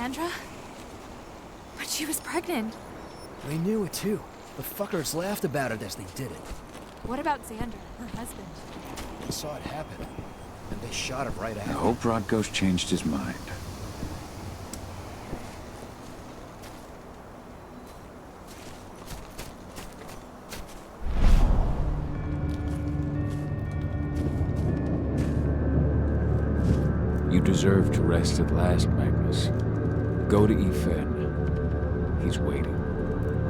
Sandra? But she was pregnant. They knew it too. The fuckers laughed about it as they did it. What about Xander, her husband? They saw it happen, and they shot him right I after. hope Rodko's changed his mind. You deserve to rest at last, Magnus. Go to Ethan. He's waiting.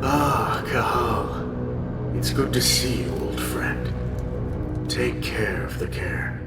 Ah, Cahal. It's good to see you, old friend. Take care of the care.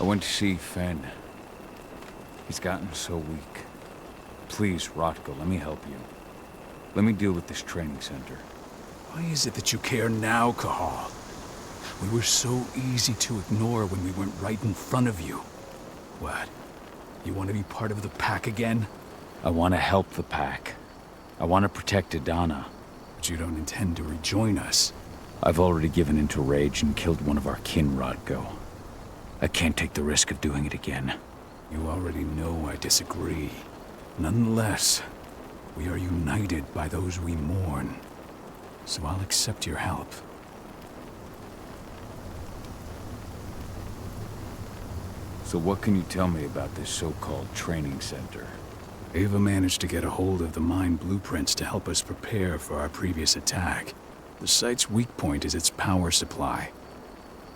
I went to see Fen. He's gotten so weak. Please, Rodko, let me help you. Let me deal with this training center. Why is it that you care now, Cahal? We were so easy to ignore when we went right in front of you. What? You want to be part of the pack again? I want to help the pack. I want to protect Adana. But you don't intend to rejoin us. I've already given into rage and killed one of our kin, Rodko. I can't take the risk of doing it again. You already know I disagree. Nonetheless, we are united by those we mourn. So I'll accept your help. So what can you tell me about this so-called training center? Ava managed to get a hold of the mine blueprints to help us prepare for our previous attack. The site's weak point is its power supply.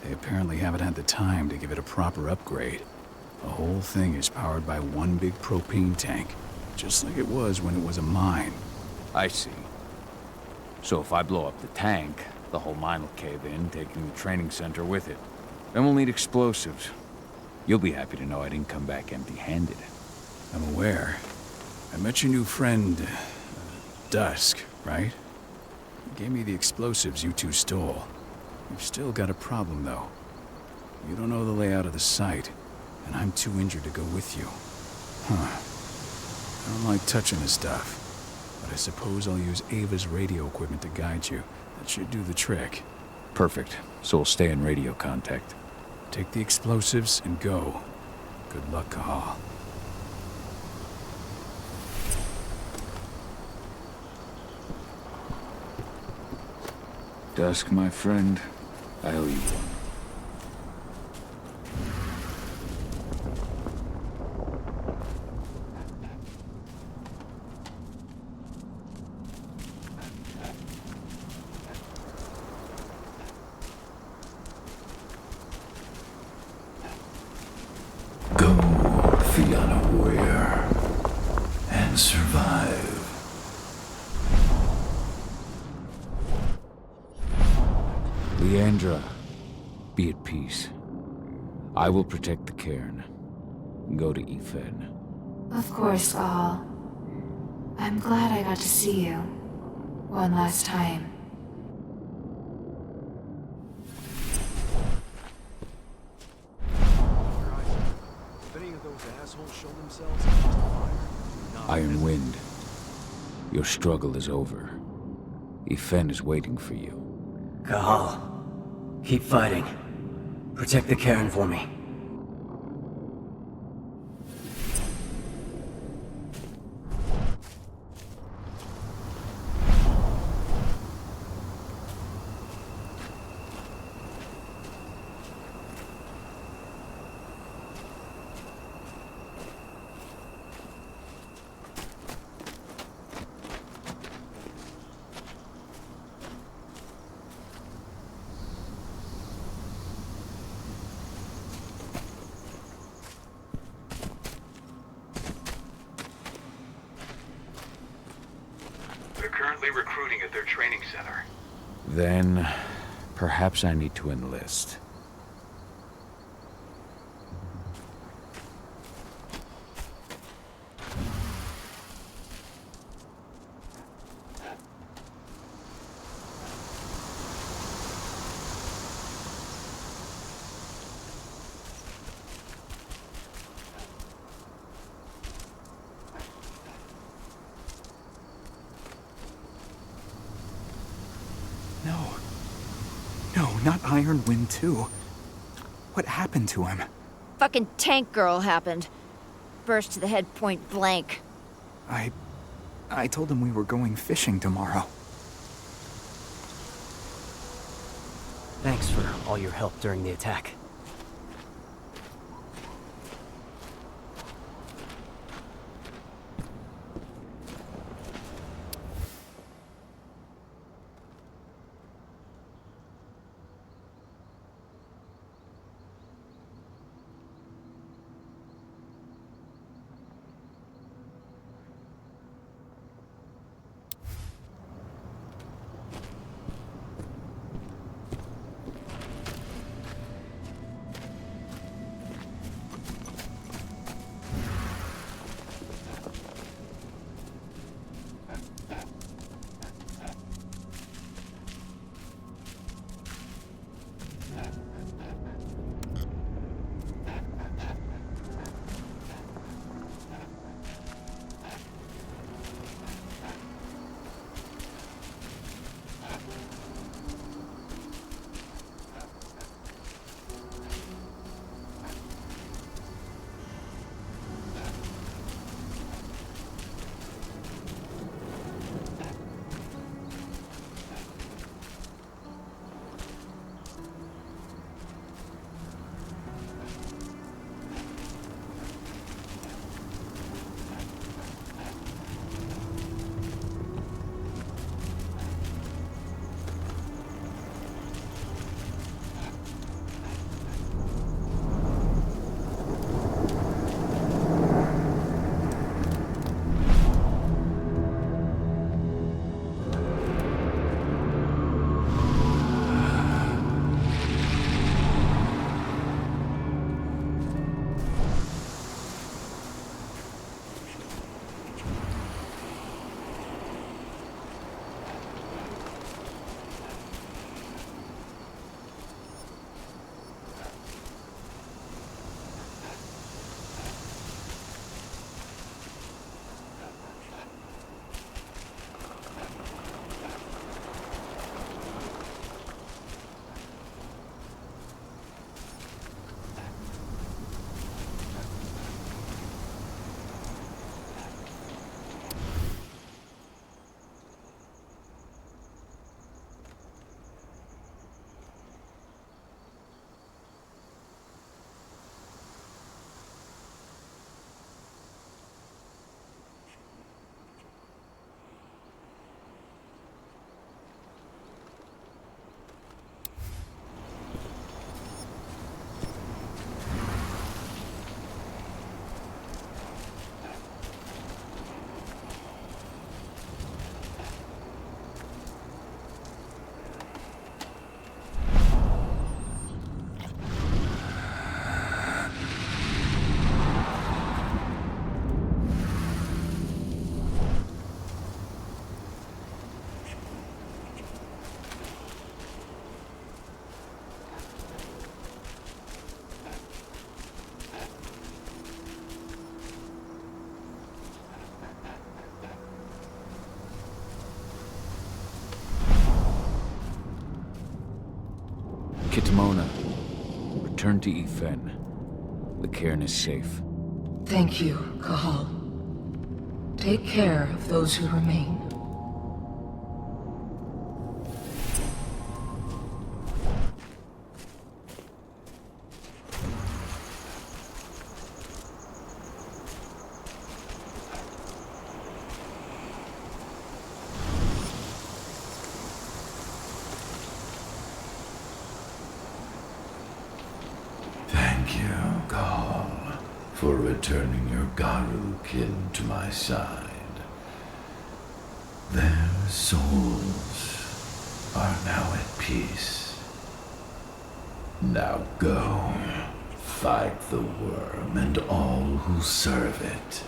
They apparently haven't had the time to give it a proper upgrade. The whole thing is powered by one big propane tank, just like it was when it was a mine. I see. So if I blow up the tank, the whole mine will cave in, taking the training center with it. Then we'll need explosives. You'll be happy to know I didn't come back empty-handed. I'm aware. I met your new friend, Dusk, right? He gave me the explosives you two stole. You've still got a problem, though. You don't know the layout of the site, and I'm too injured to go with you. Huh. I don't like touching this stuff, but I suppose I'll use Ava's radio equipment to guide you. That should do the trick. Perfect. So we'll stay in radio contact. Take the explosives and go. Good luck, Cahal. Dusk, my friend, I owe you one. Go, Fianna warrior, and survive. Sandra, be at peace. I will protect the cairn. Go to Ethan. Of course, Gahal. I'm glad I got to see you. One last time. If any of those assholes show themselves, fire. Iron Wind, your struggle is over. Ethan is waiting for you. Gahal, keep fighting. Protect the cairn for me. They're currently recruiting at their training center. Then, perhaps I need to enlist. No, not Iron Wind 2. What happened to him? Fucking tank girl happened. Burst to the head point blank. I told him we were going fishing tomorrow. Thanks for all your help during the attack. Kitmona, return to Ethan. The cairn is safe. Thank you, Cahal. Take care of those who remain. Thank you, Gall, for returning your Garu kin to my side. Their souls are now at peace. Now go, fight the worm and all who serve it.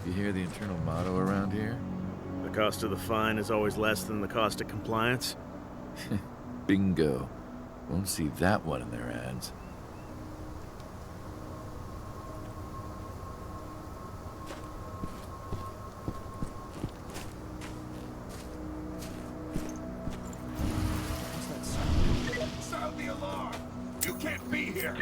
You hear the internal motto around here? The cost of the fine is always less than the cost of compliance? Bingo. Won't see that one in their ads. Sound the alarm! You can't be here!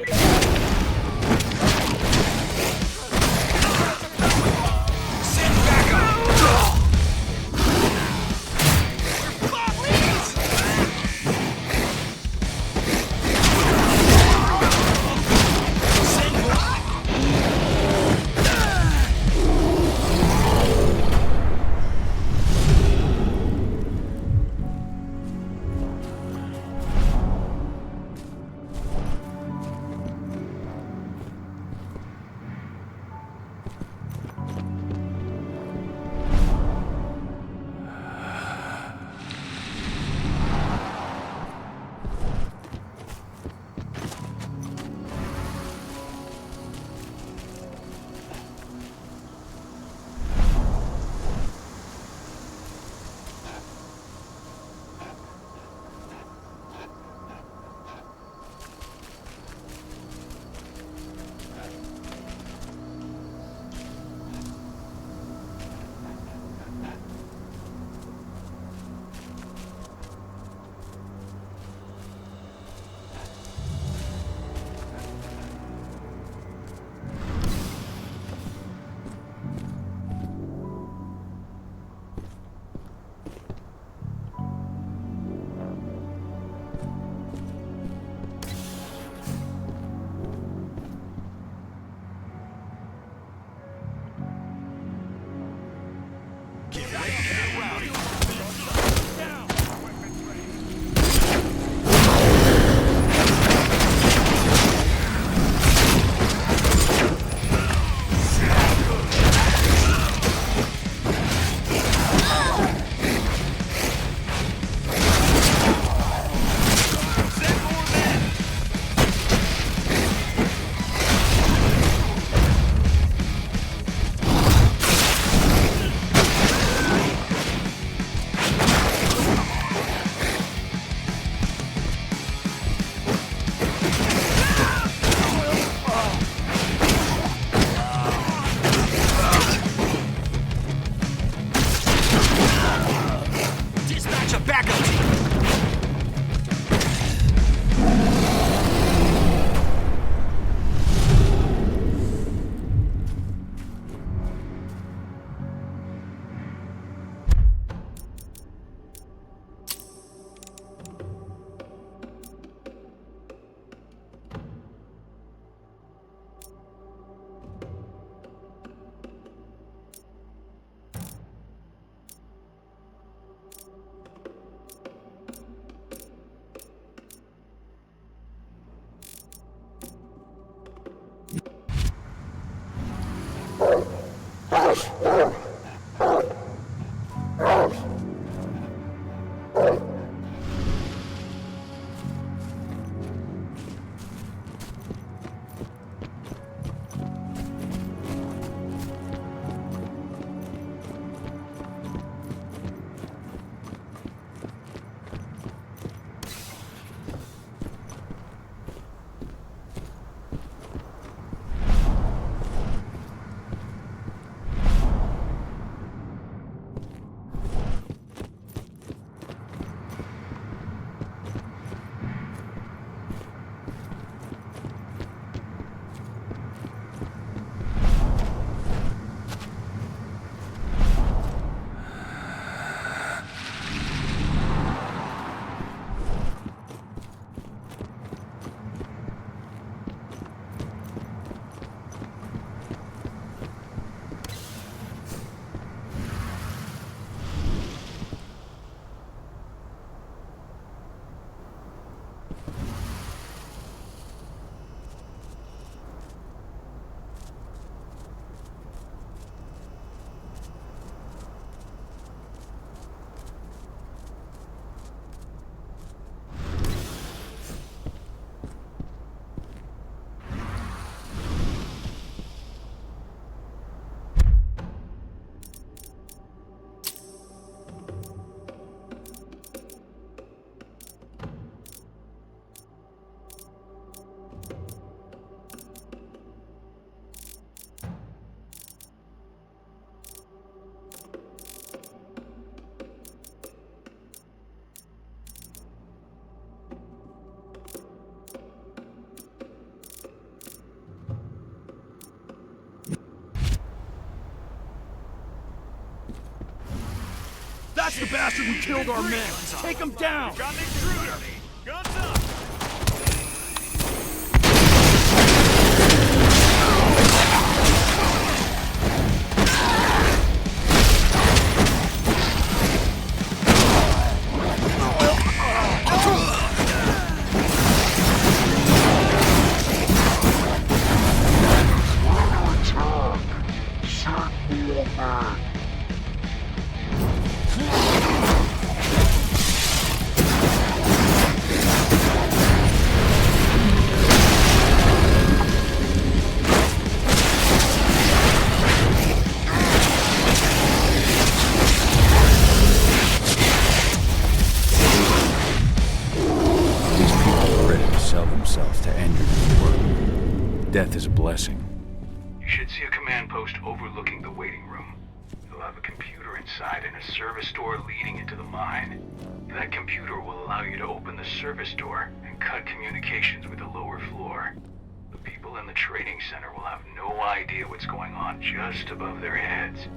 That's the bastard who killed our men! Take him down! Got an intruder! Guns up! Death is a blessing. You should see a command post overlooking the waiting room. You'll have a computer inside and a service door leading into the mine. That computer will allow you to open the service door and cut communications with the lower floor. The people in the training center will have no idea what's going on just above their heads.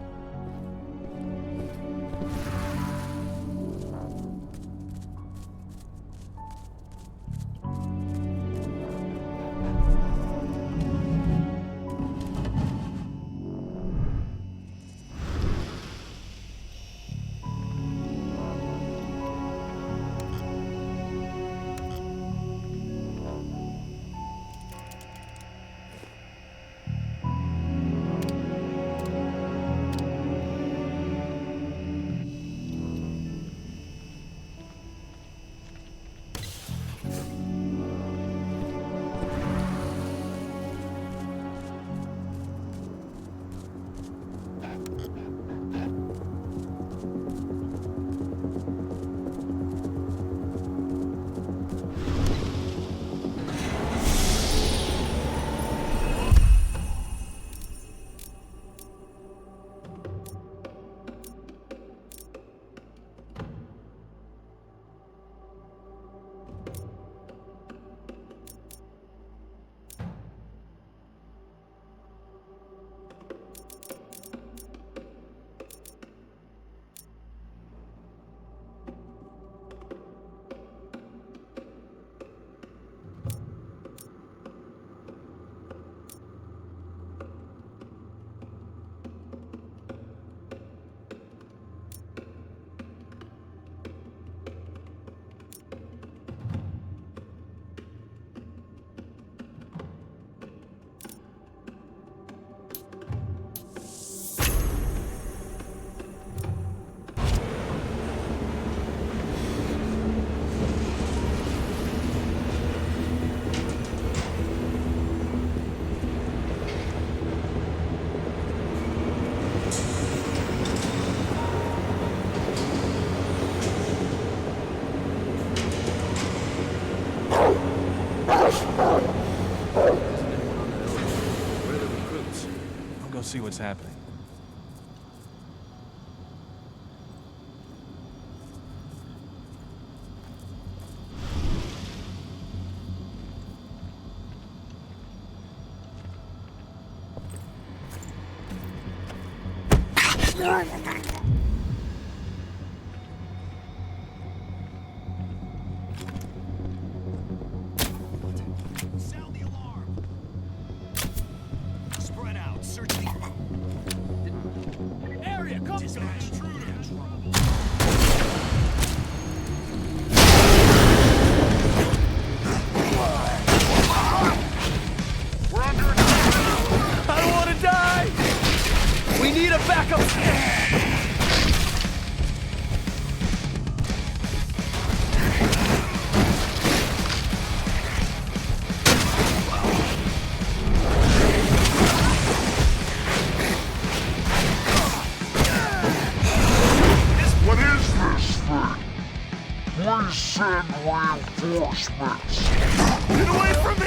See what's happening. Sound the alarm! Spread out, search the area, come dispatch intruder! We're under attack! I don't want to die! We need a backup! What is this thing? We send reinforcements. Get away from me!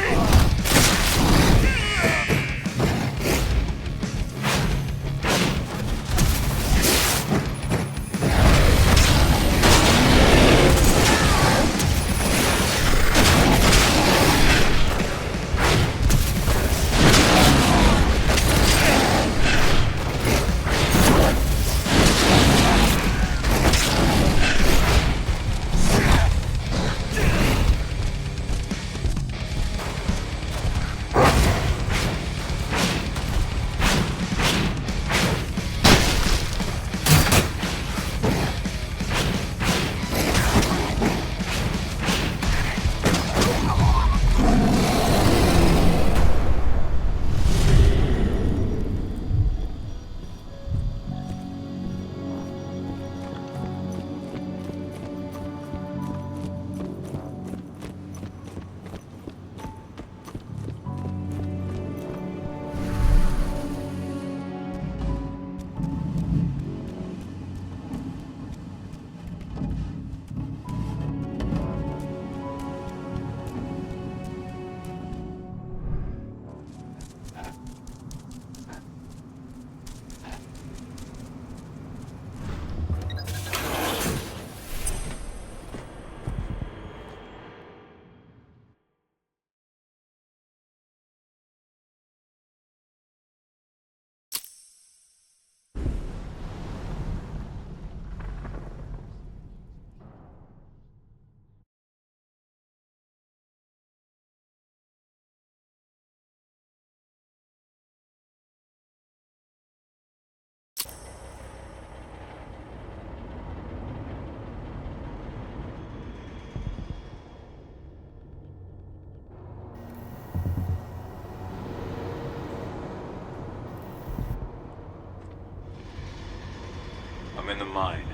in the mine?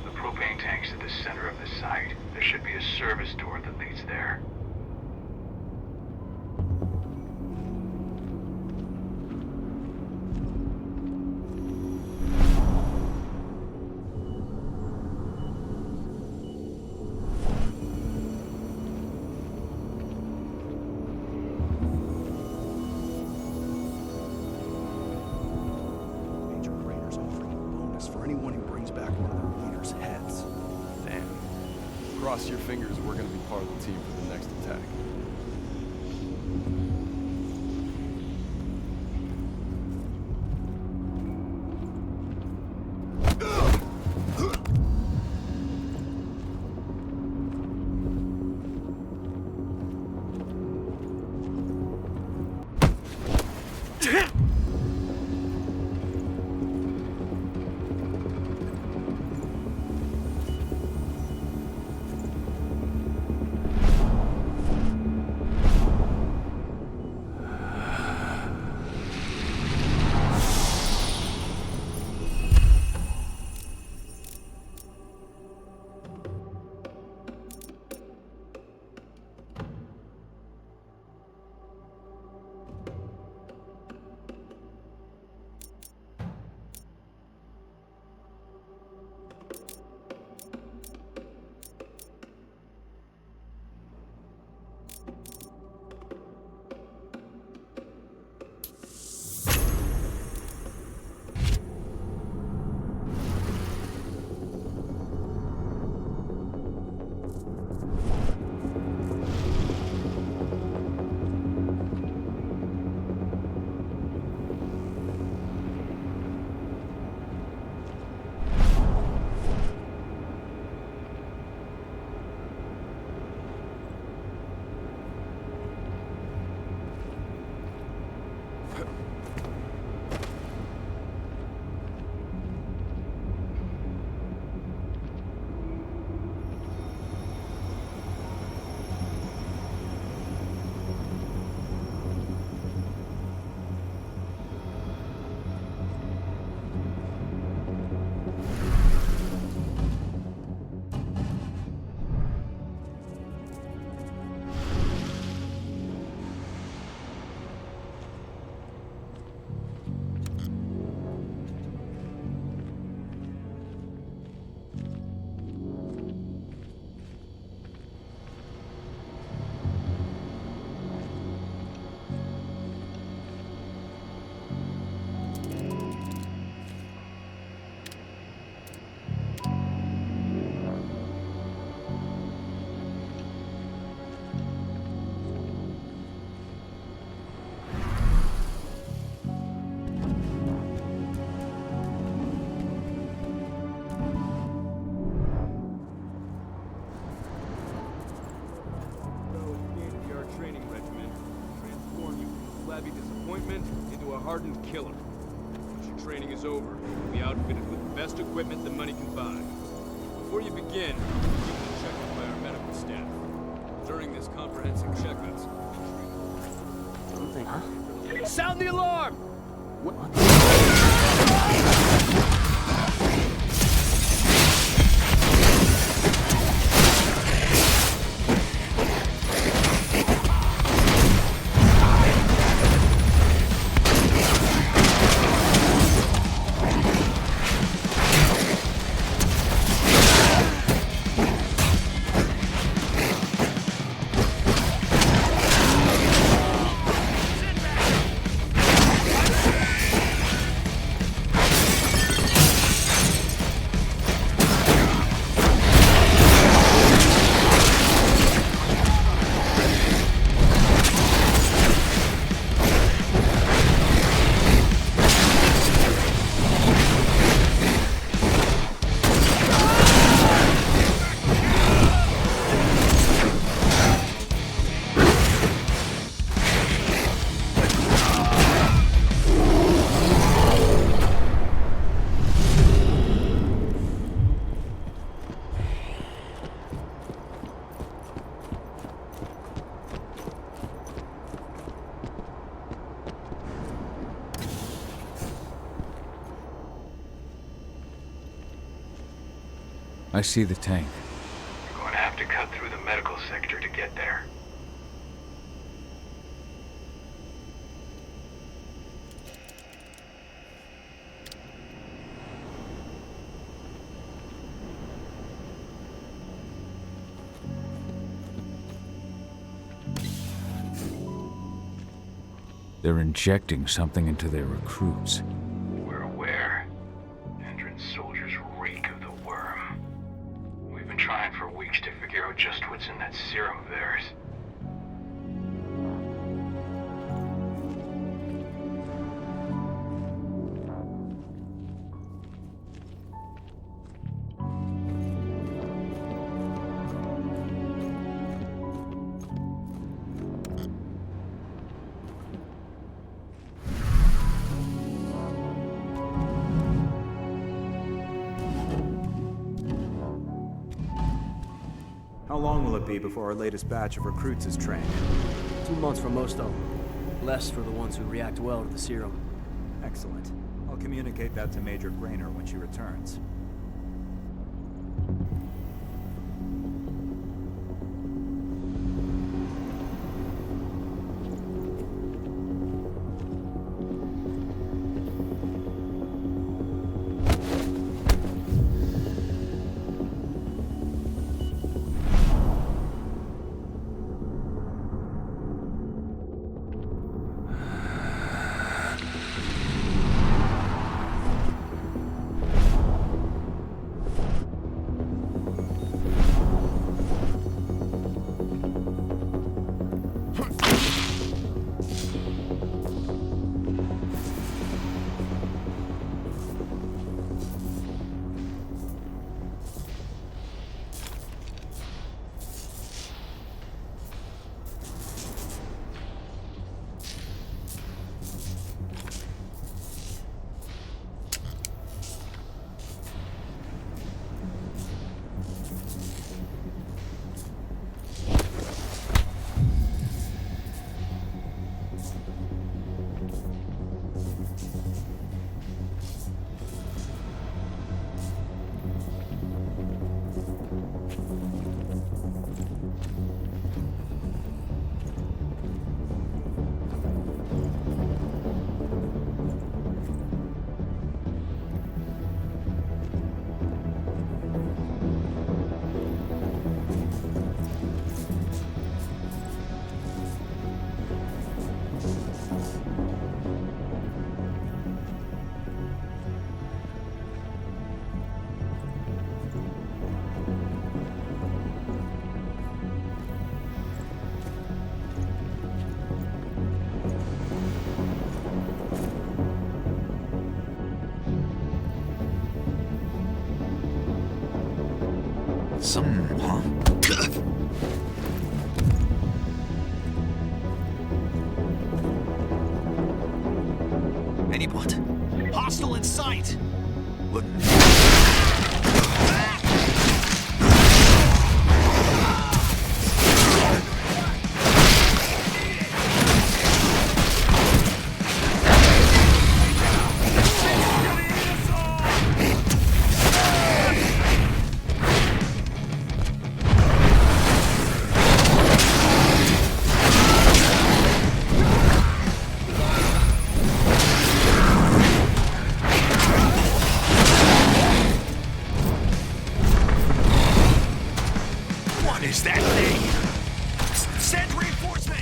The propane tank's at the center of the site. There should be a service door that leads there. Major Crater's offering a bonus for anyone who brings back one of their leaders' heads. Damn. Cross your fingers, we're gonna be part of the team for the next attack. Into a hardened killer. Once your training is over, you'll be outfitted with the best equipment that money can buy. Before you begin, you will check in by our medical staff. During this comprehensive checkups, Huh? sound the alarm! I see the tank. You're going to have to cut through the medical sector to get there. They're injecting something into their recruits. We're aware. Entrance soldiers reek of the worm. We've been trying for weeks to figure out just what's in that serum of theirs. How long will it be before our latest batch of recruits is trained? 2 months for most of them. Less for the ones who react well to the serum. Excellent. I'll communicate that to Major Grainer when she returns. Anyone? Hostile in sight! Look. Is that thing? Send reinforcements!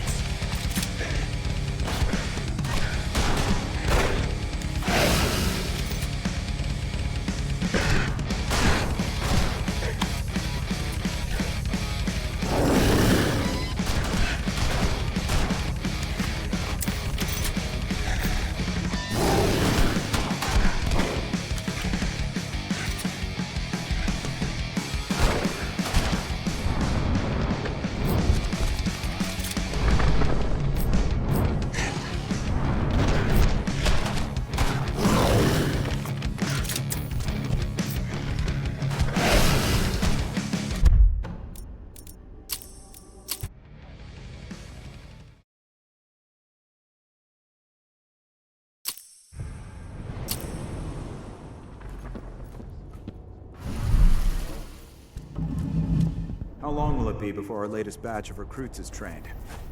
How long will it be before our latest batch of recruits is trained?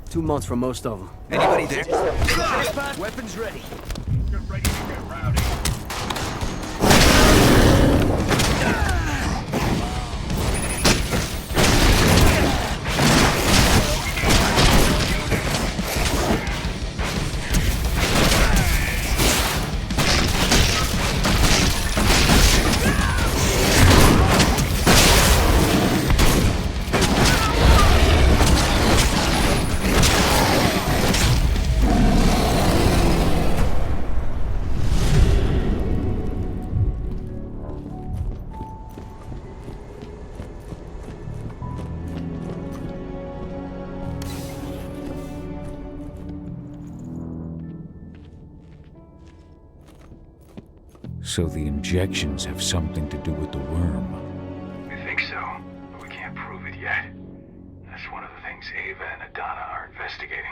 2 months for most of them. Anybody there? Weapons ready. Get ready to get rowdy. So the injections have something to do with the worm. We think so, but we can't prove it yet. That's one of the things Ava and Adana are investigating.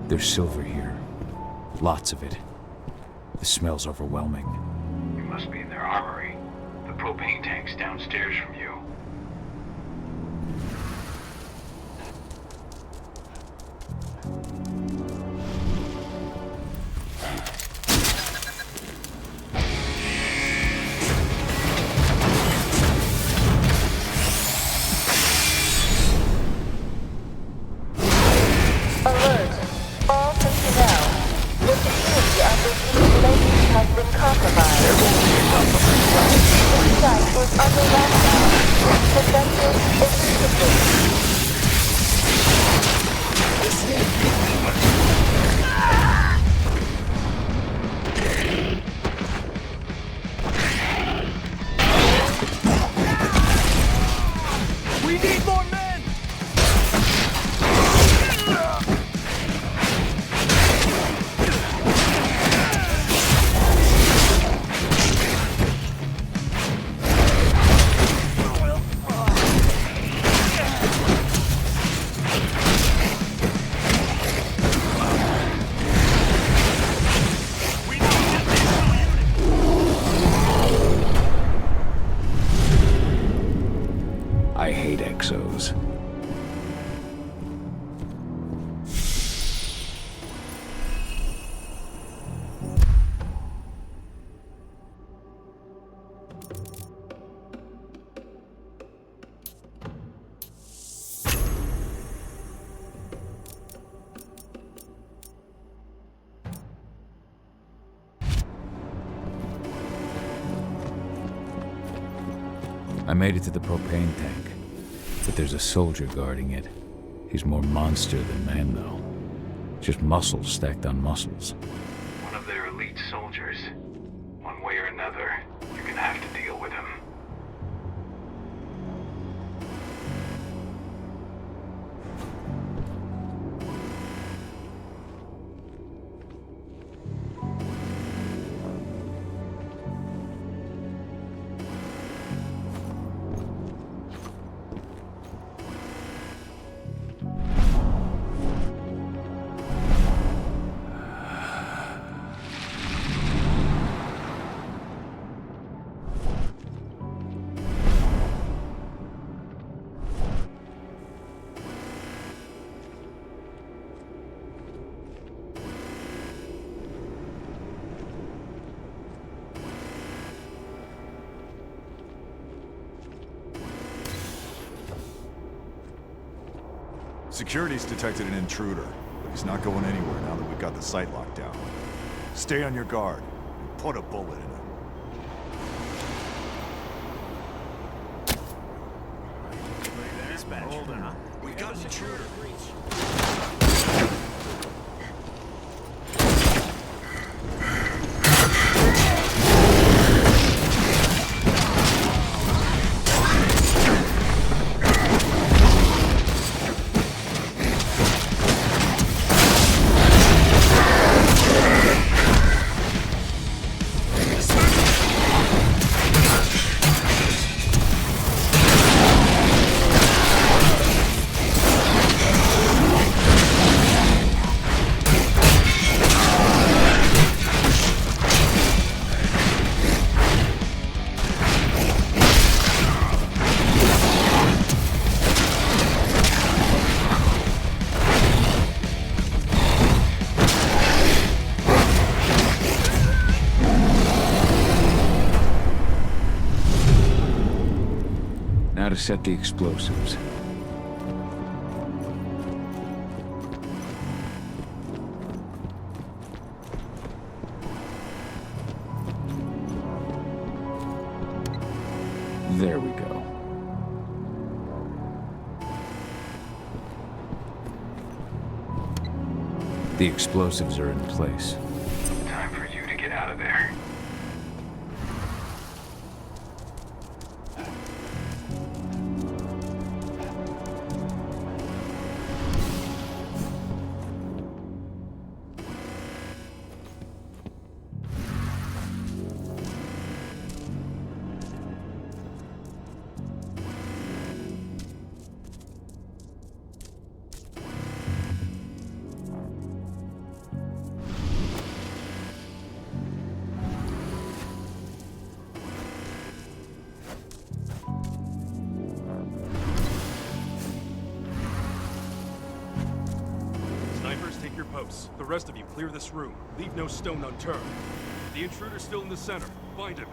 There's silver here. Lots of it. The smell's overwhelming. It must be in their armory. The propane tank's downstairs from you. I hate exos. I made it to the propane tank, but there's a soldier guarding it. He's more monster than man, though. Just muscles stacked on muscles. One of their elite soldiers. One way or another, you're gonna have to deal with him. Security's detected an intruder, but He's not going anywhere now that we've got the site locked down. Stay on your guard. And put a bullet in him. We got an intruder. Now to set the explosives. There we go. The explosives are in place. Time for you to get out of there. Take your posts. The rest of you clear this room. Leave no stone unturned. The intruder's still in the center. Find him.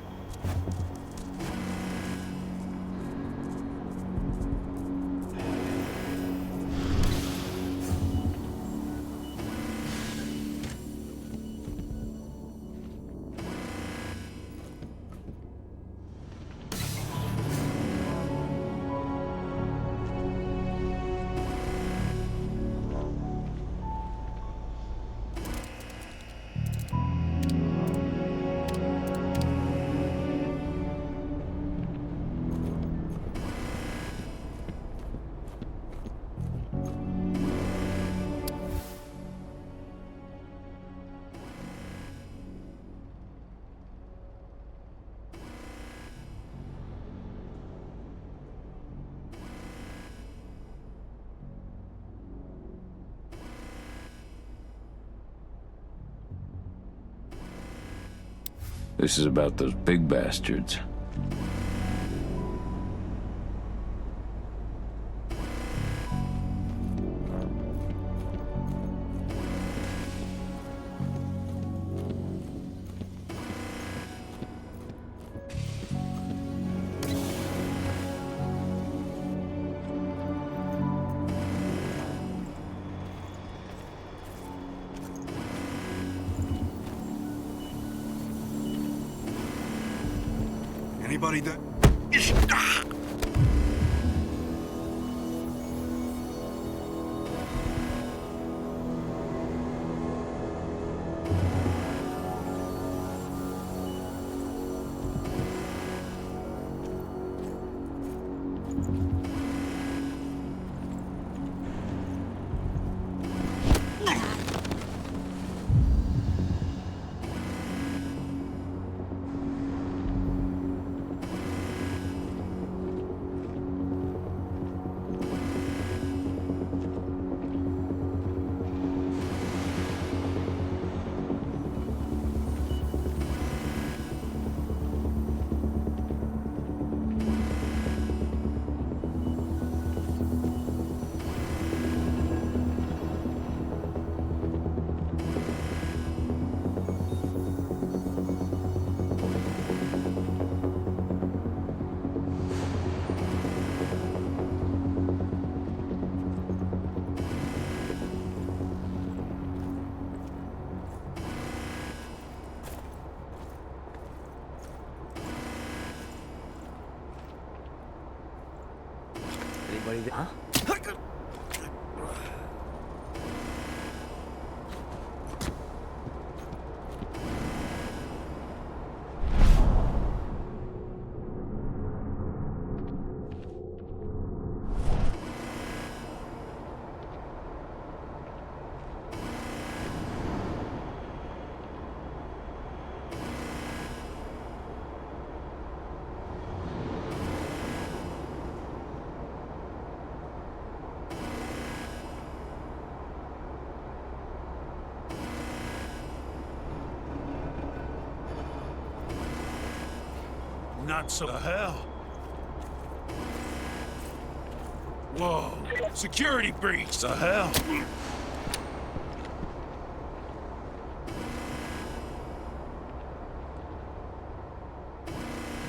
This is about those big bastards. Anybody that... Anybody there? Huh? Not so the hell. Whoa. Security breach. The hell?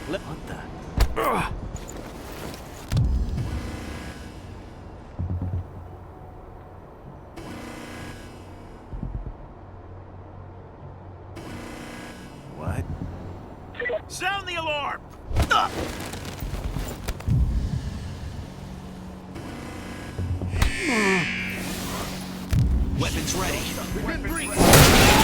What the? What? Sound the alarm! Weapons ready. We've been breached.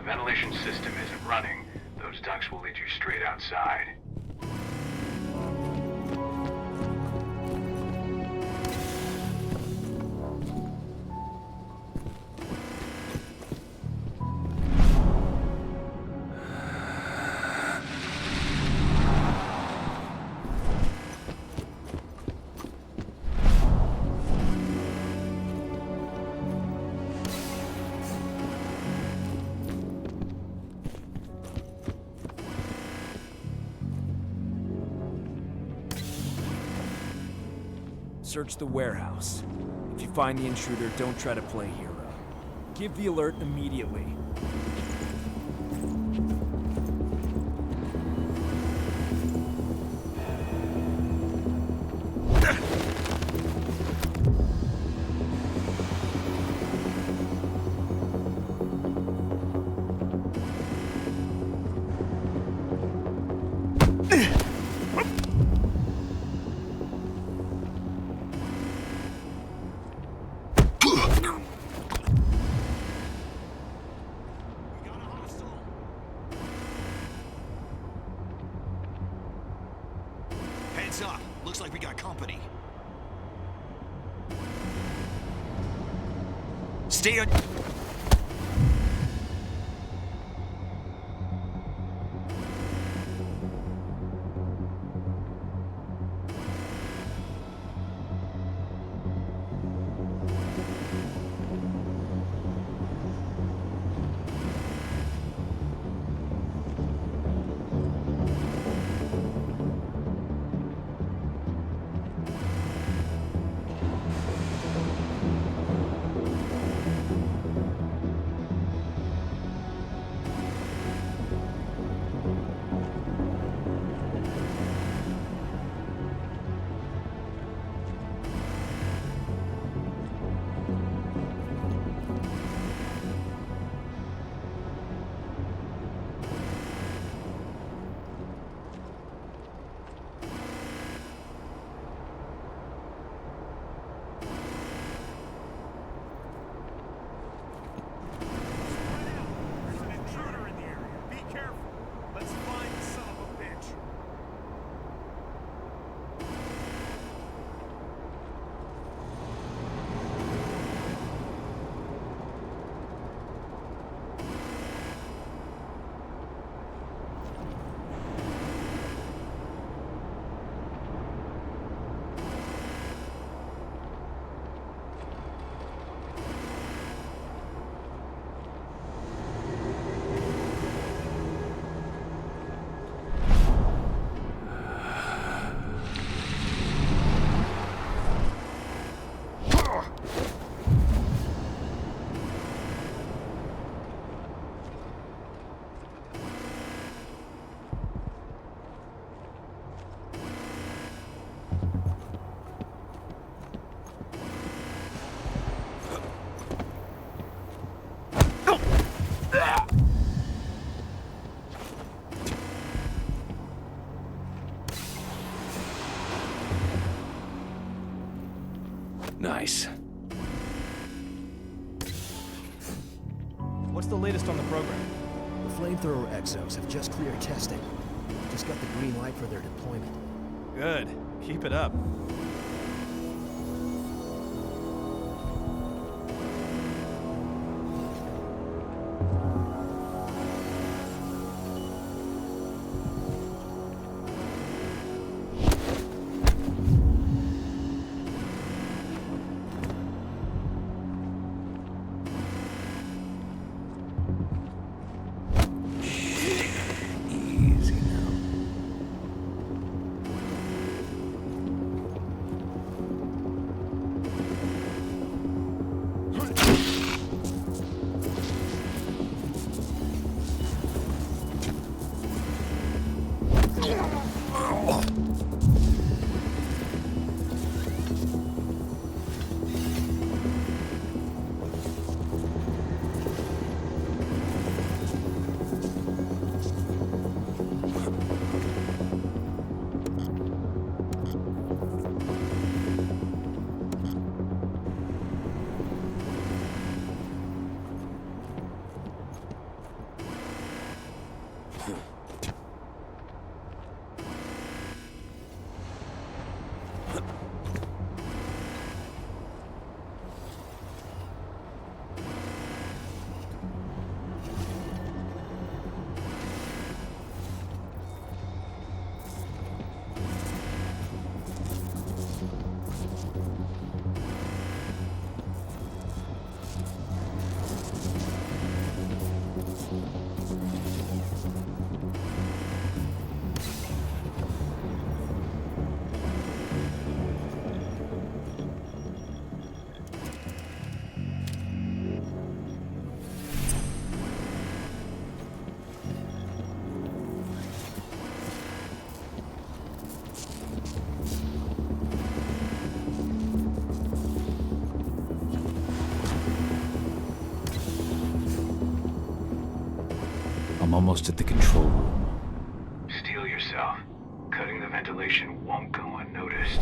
ventilation system isn't running, those ducts will lead you straight outside. Search the warehouse. If you find the intruder, don't try to play hero. Give the alert immediately. Heads up. Looks like we got company. Stay on... Nice. What's the latest on the program? The flamethrower exos have just cleared testing. Just got the green light for their deployment. Good. Keep it up. I'm almost at the control room. Steel yourself. Cutting the ventilation won't go unnoticed.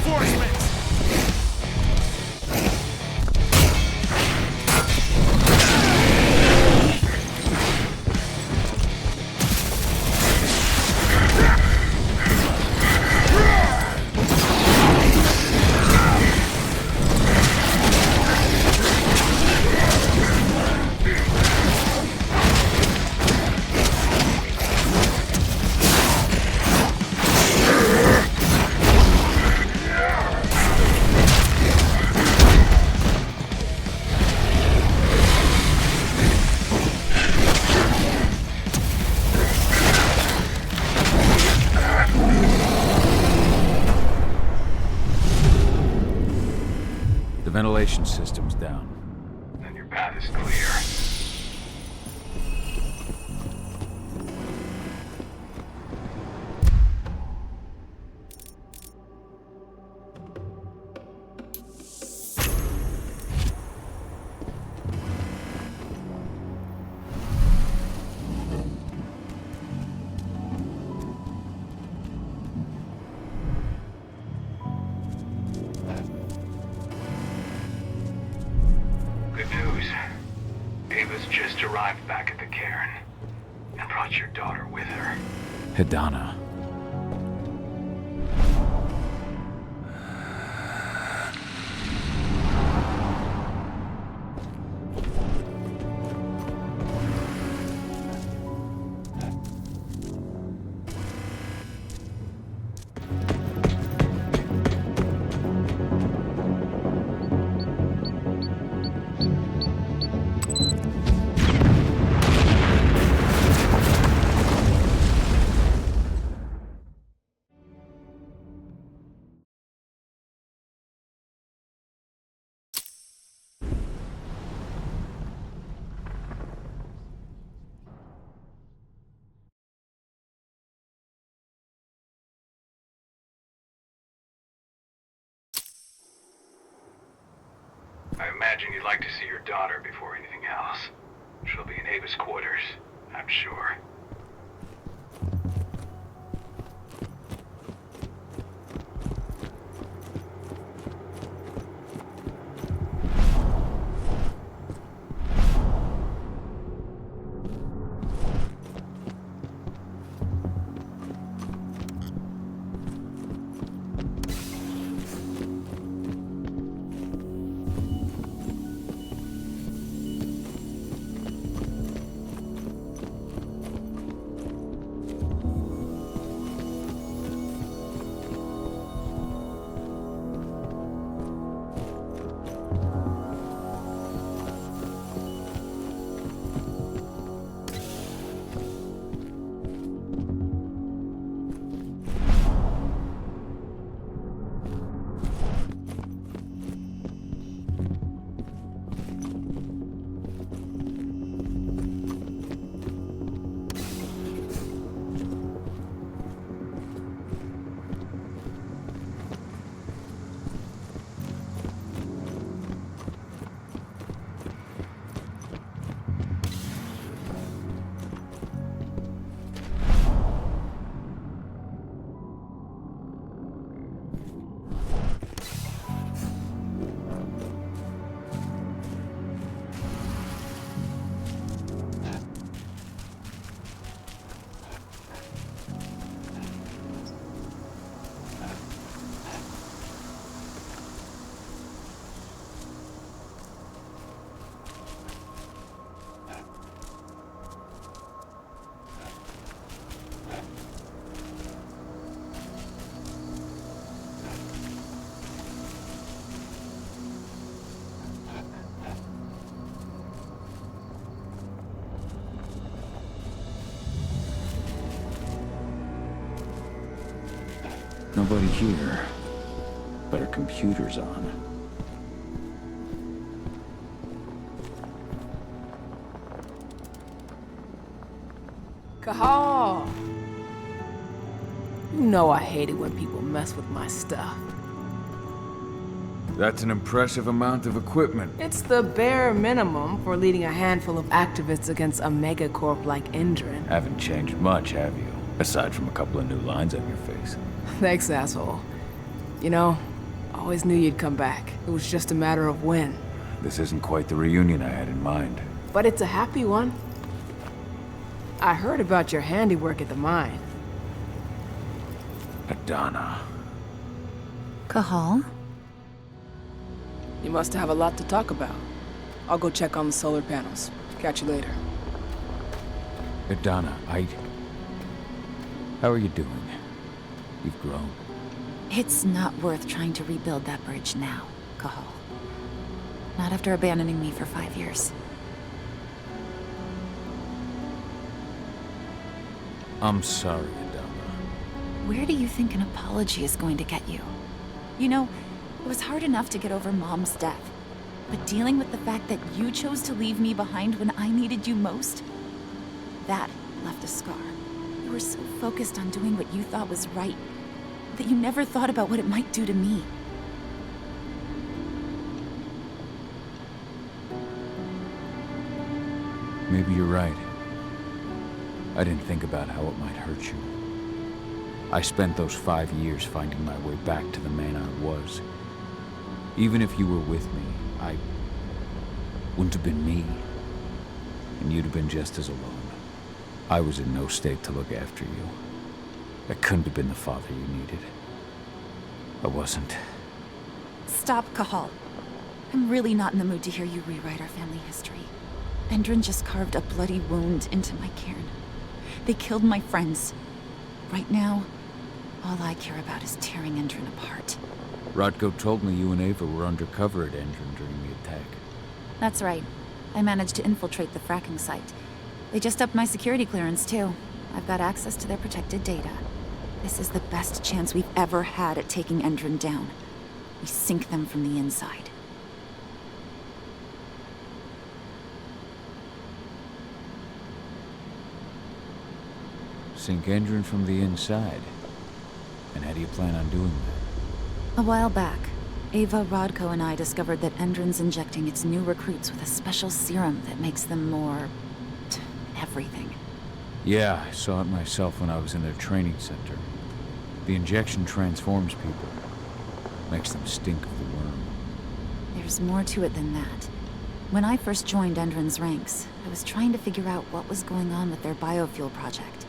reinforcements! Ventilation system's down. Then your path is clear. Good news. Ava's just arrived back at the cairn and brought your daughter with her. Hidana. I imagine you'd like to see your daughter before anything else. She'll be in Ava's quarters, I'm sure. Nobody here, but her computer's on. Cahal! You know I hate it when people mess with my stuff. That's an impressive amount of equipment. It's the bare minimum for leading a handful of activists against a megacorp like Indran. Haven't changed much, have you? Aside from a couple of new lines on your face. Thanks, asshole. You know, Always knew you'd come back. It was just a matter of when. This isn't quite the reunion I had in mind. But it's a happy one. I heard about your handiwork at the mine. Adana. Cahal? You must have a lot to talk about. I'll go check on the solar panels. Catch you later. Adana, how are you doing? You've grown. It's not worth trying to rebuild that bridge now, Cahal. Not after abandoning me for 5 years. I'm sorry, Adana. Where do you think an apology is going to get you? You know, it was hard enough to get over Mom's death. But dealing with the fact that you chose to leave me behind when I needed you most? That left a scar. You were so focused on doing what you thought was right, that you never thought about what it might do to me. Maybe you're right. I didn't think about how it might hurt you. I spent those 5 years finding my way back to the man I was. Even if you were with me, I wouldn't have been me. And you'd have been just as alone. I was in no state to look after you. I couldn't have been the father you needed. I wasn't. Stop, Cahal. I'm really not in the mood to hear you rewrite our family history. Endron just carved a bloody wound into my cairn. They killed my friends. Right now, all I care about is tearing Endron apart. Rodko told me you and Ava were undercover at Endron during the attack. That's right. I managed to infiltrate the fracking site. They just upped my security clearance, too. I've got access to their protected data. This is the best chance we've ever had at taking Endron down. We sink them from the inside. Sink Endron from the inside? And how do you plan on doing that? A while back, Ava, Rodko, and I discovered that Endron's injecting its new recruits with a special serum that makes them more... everything. Yeah, I saw it myself when I was in their training center. The injection transforms people. Makes them stink of the worm. There's more to it than that. When I first joined Endron's ranks, I was trying to figure out what was going on with their biofuel project.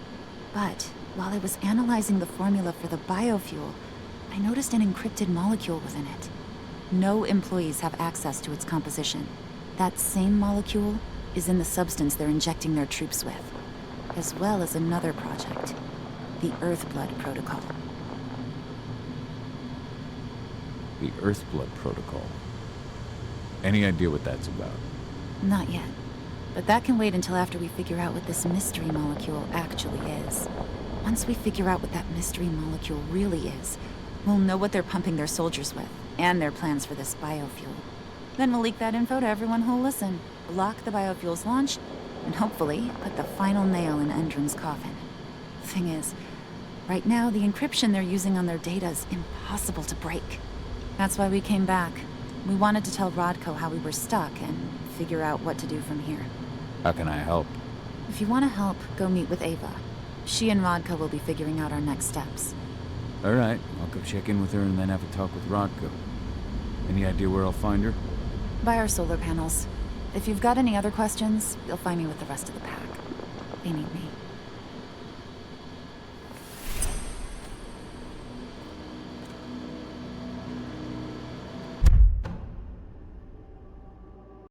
But while I was analyzing the formula for the biofuel, I noticed an encrypted molecule within it. No employees have access to its composition. That same molecule is in the substance they're injecting their troops with, as well as another project, the EarthBlood Protocol. The EarthBlood Protocol? Any idea what that's about? Not yet. But that can wait until after we figure out what this mystery molecule actually is. Once we figure out what that mystery molecule really is, we'll know what they're pumping their soldiers with, and their plans for this biofuel. Then we'll leak that info to everyone who'll listen, block the biofuel's launch, and hopefully put the final nail in Endron's coffin. Thing is, right now the encryption they're using on their data is impossible to break. That's why we came back. We wanted to tell Rodko how we were stuck and figure out what to do from here. How can I help? If you want to help, go meet with Ava. She and Rodko will be figuring out our next steps. All right, I'll go check in with her and then have a talk with Rodko. Any idea where I'll find her? By our solar panels. If you've got any other questions, you'll find me with the rest of the pack. They need me.